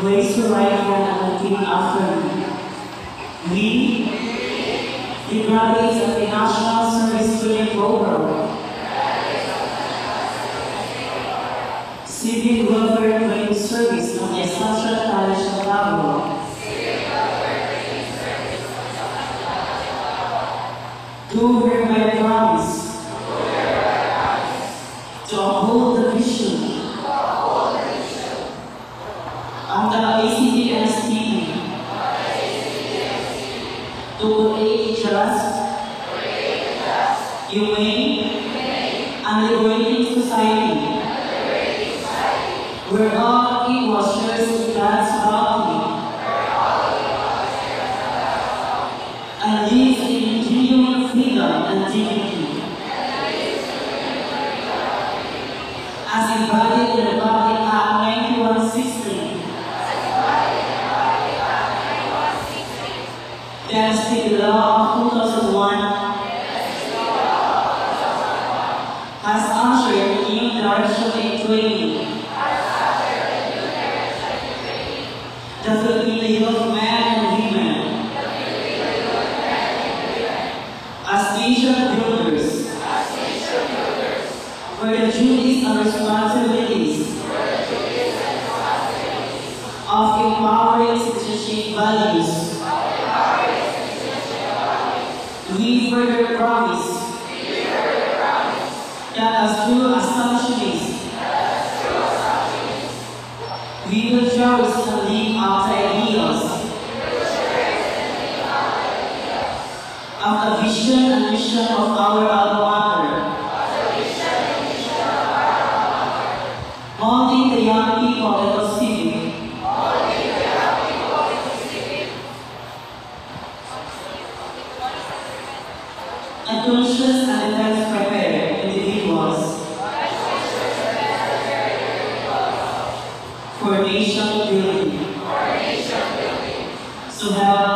Raise your right hand and repeat after me. We, the graduates of the National Service Student Program, Civic Welfare Training Service ng Estancial College ng Davao, do hereby promise to uphold the vision of the ACT-STP to create just, humane, and liberating society where all equal shares in God's bounty and lives in genuine freedom and dignity, as embodied in the Republic Act 9160, that state law of 2001 has ushered a new direction in training. The Filipino youth men and women as nation builders, where the duties and responsibilities of empowering citizenship values, we further promise that as true assumptionists, we will cherish and live out the ideals of the vision and mission of our alma mater, molding the young people in the civic, and conscious and defense-prepared individuals for nation building. So help